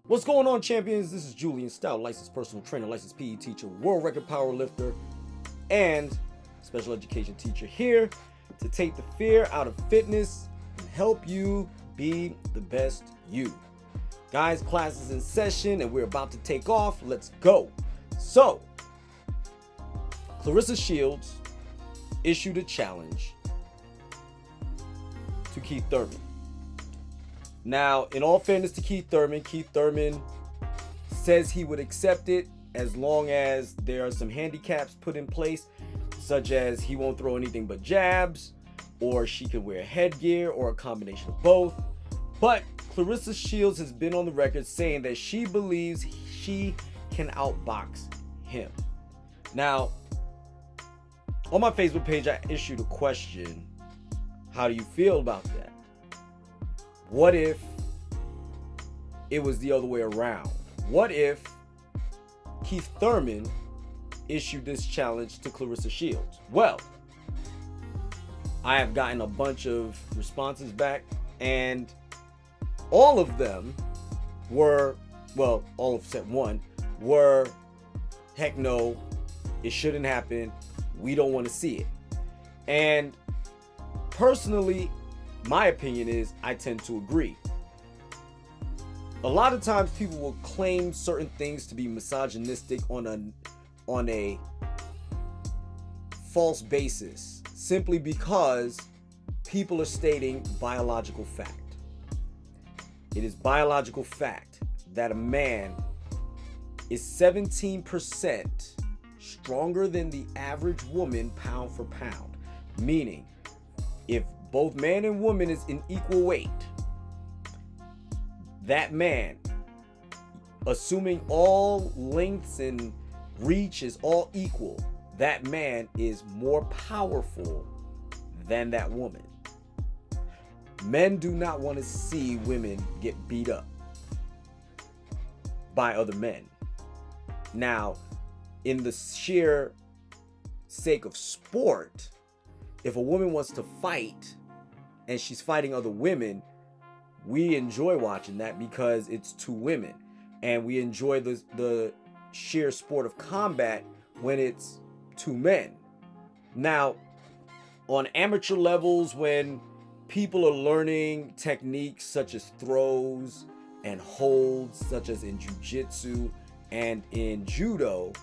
What's going on, champions? This is Julien Stoutt, licensed personal trainer, licensed PE teacher, world record powerlifter, and special education teacher, here to take the fear out of fitness and help you be the best you. Guys, class is in session and we're about to take off. Let's go. So, Clarissa Shields issued a challenge to Keith Thurman. Now, in all fairness to Keith Thurman says he would accept it as long as there are some handicaps put in place, such as he won't throw anything but jabs, or she can wear headgear, or a combination of both. But Clarissa Shields has been on the record saying that she believes she can outbox him. Now, on my Facebook page, I issued a question. How do you feel about that? What if it was the other way around? What if Keith Thurman issued this challenge to Clarissa Shields? Well, I have gotten a bunch of responses back, and all of them were, well, all except one, were, heck no, it shouldn't happen. We don't want to see it. And personally, my opinion is I tend to agree. A lot of times people will claim certain things to be misogynistic on a false basis, simply because people are stating biological fact. It is biological fact that a man is 17% stronger than the average woman pound for pound. Meaning, if both man and woman is in equal weight, that man, assuming all lengths and reach is all equal, that man is more powerful than that woman. Men do not want to see women get beat up by other men. Now, in the sheer sake of sport, if a woman wants to fight and she's fighting other women, we enjoy watching that because it's two women, and we enjoy the sheer sport of combat when it's two men. Now, on amateur levels, when people are learning techniques such as throws and holds, such as in jiu-jitsu and in judo,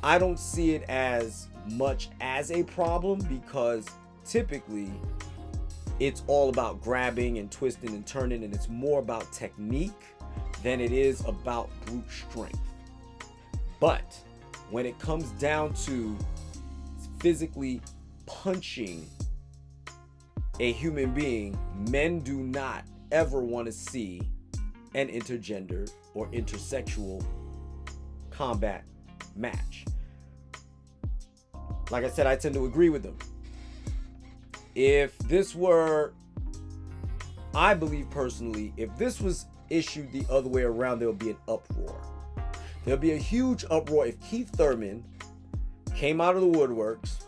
I don't see it as much as a problem, because typically it's all about grabbing and twisting and turning, and it's more about technique than it is about brute strength. But when it comes down to physically punching a human being, men do not ever want to see an intergender or intersexual combat match. Like I said, I tend to agree with them. If this were, I believe personally, if this was issued the other way around, there would be an uproar. There'll be a huge uproar if Keith Thurman came out of the woodworks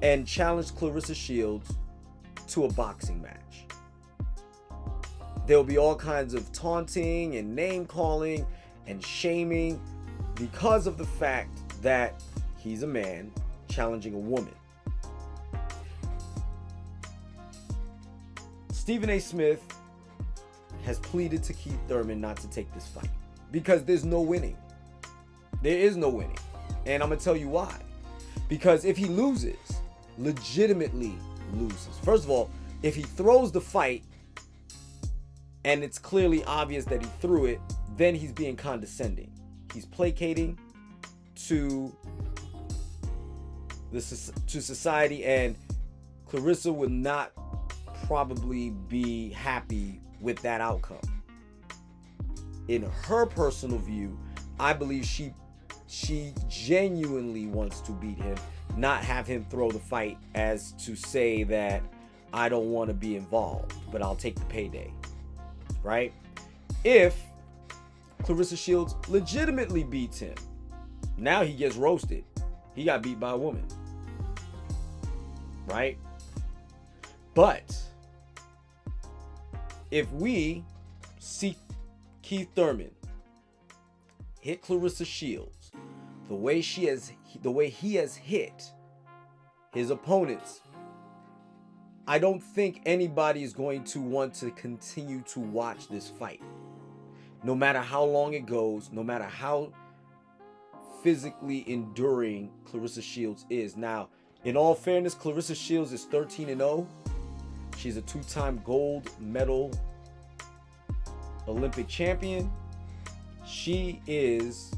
and challenged Clarissa Shields to a boxing match. There'll be all kinds of taunting and name calling and shaming because of the fact that he's a man challenging a woman. Stephen A. Smith has pleaded to Keith Thurman not to take this fight because there's no winning. There is no winning. And I'm going to tell you why. Because if he loses, legitimately loses. First of all, if he throws the fight and it's clearly obvious that he threw it, then he's being condescending. He's placating to society, and Clarissa would not probably be happy with that outcome. In her personal view, I believe she genuinely wants to beat him, not have him throw the fight as to say that I don't want to be involved, but I'll take the payday, right? If Clarissa Shields legitimately beats him, now he gets roasted. He got beat by a woman, right? But if we Keith Thurman hit Clarissa Shields the way he has hit his opponents, I don't think anybody is going to want to continue to watch this fight. No matter how long it goes, no matter how physically enduring Clarissa Shields is. Now, in all fairness, Clarissa Shields is 13-0. She's a 2-time gold medal Olympic champion. She is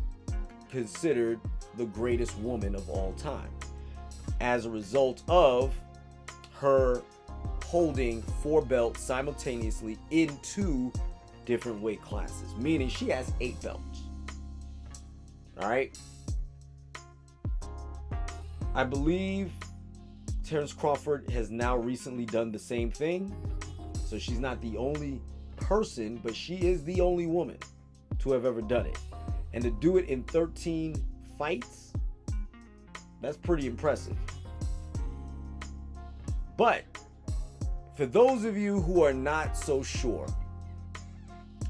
considered the greatest woman of all time as a result of her holding 4 belts simultaneously in 2 different weight classes, meaning she has 8 belts. All right. I believe Terrence Crawford has now recently done the same thing. So she's not the only person, but she is the only woman to have ever done it. And to do it in 13 fights, that's pretty impressive. But for those of you who are not so sure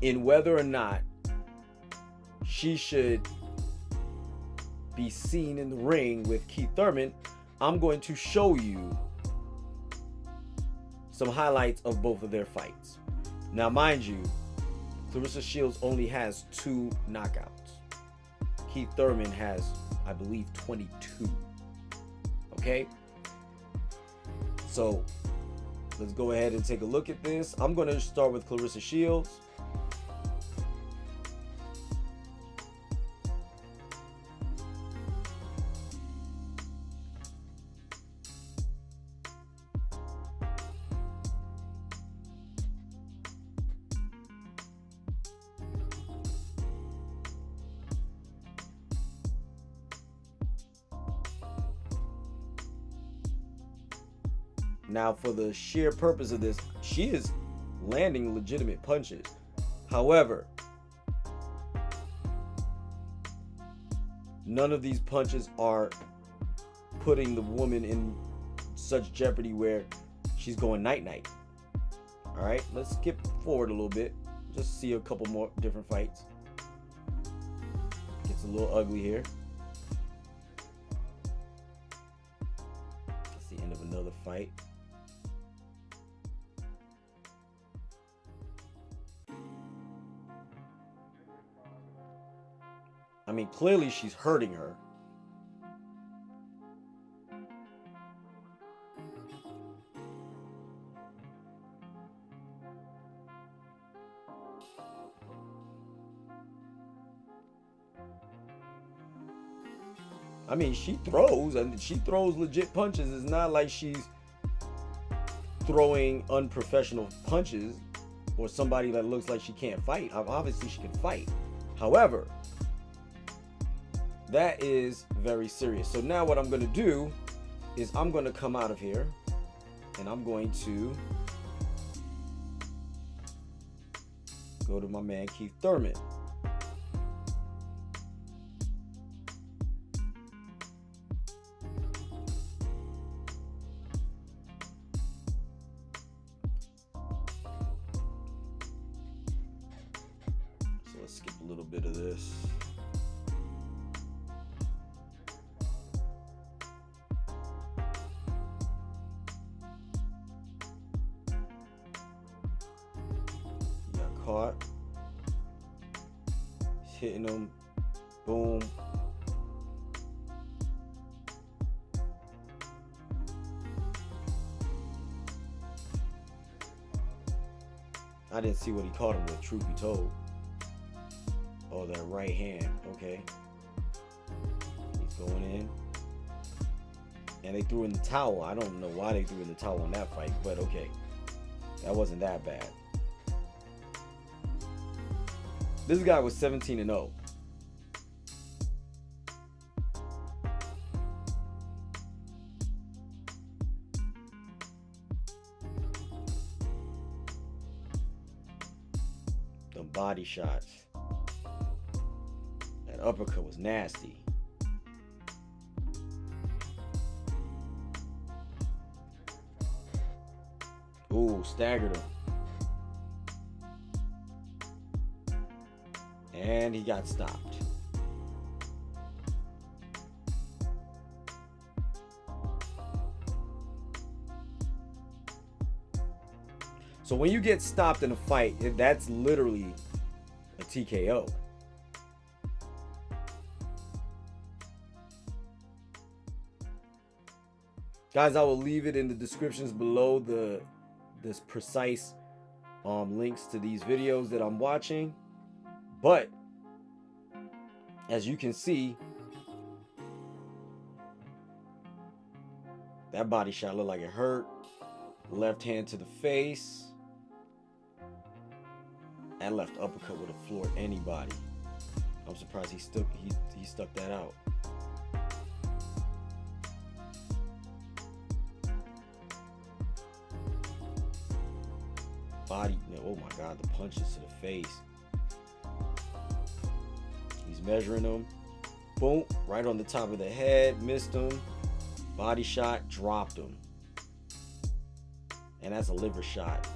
in whether or not she should be seen in the ring with Keith Thurman, I'm going to show you some highlights of both of their fights. Now, mind you, Clarissa Shields only has 2 knockouts. Keith Thurman has, I believe, 22. Okay? So, let's go ahead and take a look at this. I'm going to start with Clarissa Shields. Now, for the sheer purpose of this, she is landing legitimate punches. However, none of these punches are putting the woman in such jeopardy where she's going night-night. All right, let's skip forward a little bit. Just see a couple more different fights. Gets a little ugly here. That's the end of another fight. I mean, clearly she's hurting her. I mean, she throws, and she throws legit punches. It's not like she's throwing unprofessional punches or somebody that looks like she can't fight. Obviously, she can fight. However, that is very serious. So now what I'm going to do is I'm going to come out of here and I'm going to go to my man Keith Thurman. So let's skip a little bit of this. Caught. He's hitting him. Boom. I didn't see what he caught him with, truth be told. Oh, that right hand. Okay. He's going in. And they threw in the towel. I don't know why they threw in the towel on that fight, but okay. That wasn't that bad. This guy was 17-0. The body shots. That uppercut was nasty. Ooh, staggered him. And he got stopped. So when you get stopped in a fight, that's literally a TKO. Guys, I will leave it in the descriptions below, this precise links to these videos that I'm watching. But as you can see, that body shot looked like it hurt. Left hand to the face. That left uppercut would have floored anybody. I'm surprised he stuck that out. Body, oh my God, the punches to the face. He's measuring them. Boom, right on the top of the head, missed him. Body shot, dropped him. And that's a liver shot.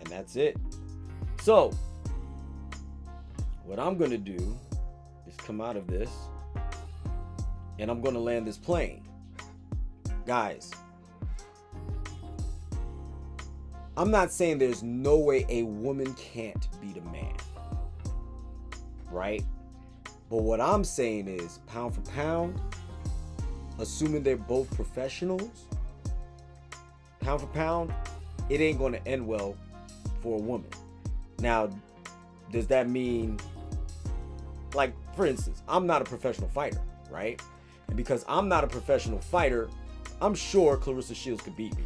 And that's it. So, what I'm going to do is come out of this and I'm going to land this plane. Guys, I'm not saying there's no way a woman can't beat a man, right? But what I'm saying is, pound for pound, assuming they're both professionals, pound for pound, it ain't going to end well for a woman. Now, does that mean, like, for instance, I'm not a professional fighter, right? And because I'm not a professional fighter, I'm sure Clarissa Shields could beat me.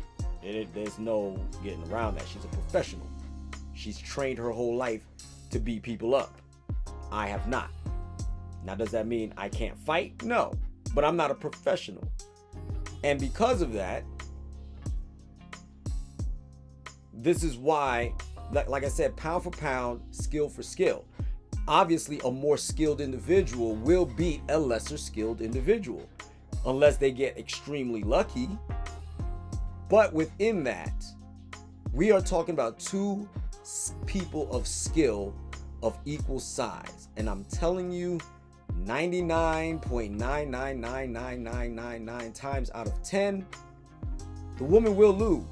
There's no getting around that. She's a professional. She's trained her whole life to beat people up. I have not. Now, does that mean I can't fight? No, but I'm not a professional. And because of that, this is why, like I said, pound for pound, skill for skill. Obviously, a more skilled individual will beat a lesser skilled individual, unless they get extremely lucky. But within that, we are talking about two people of skill of equal size. And I'm telling you, 99.9999999 times out of 10, the woman will lose,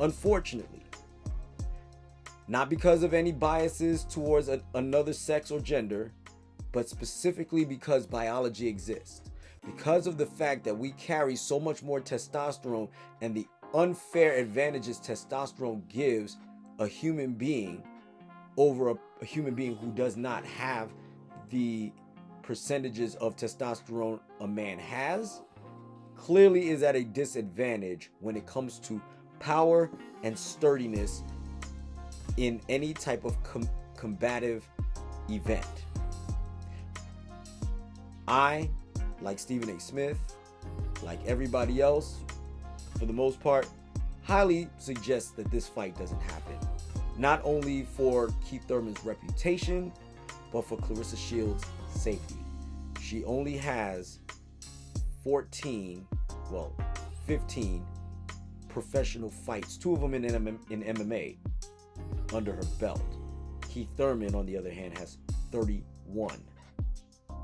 unfortunately. Not because of any biases towards another sex or gender, but specifically because biology exists. Because of the fact that we carry so much more testosterone and the unfair advantages testosterone gives a human being over a human being who does not have the percentages of testosterone a man has, clearly is at a disadvantage when it comes to power and sturdiness in any type of combative event. I, like Stephen A. Smith, like everybody else, for the most part, highly suggest that this fight doesn't happen. Not only for Keith Thurman's reputation, but for Clarissa Shields' safety. She only has 15 professional fights, 2 of them in MMA, under her belt. Keith Thurman, on the other hand, has 31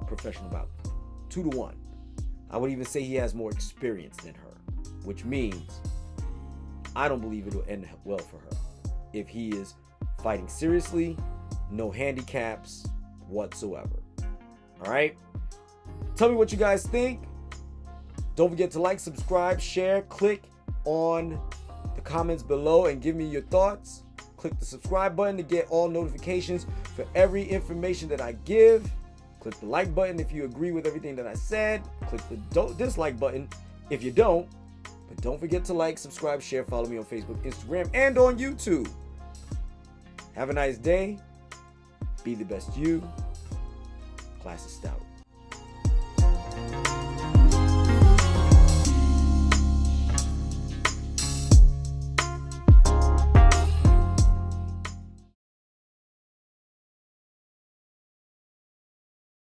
professional bouts, 2-1. I would even say he has more experience than her, which means I don't believe it will end well for her. If he is fighting seriously, no handicaps whatsoever. All right? Tell me what you guys think. Don't forget to like, subscribe, share, click on the comments below and give me your thoughts. Click the subscribe button to get all notifications for every information that I give. Click the like button if you agree with everything that I said. Click the dislike button if you don't. But don't forget to like, subscribe, share, follow me on Facebook, Instagram, and on YouTube. Have a nice day. Be the best you. Class is Stoutt.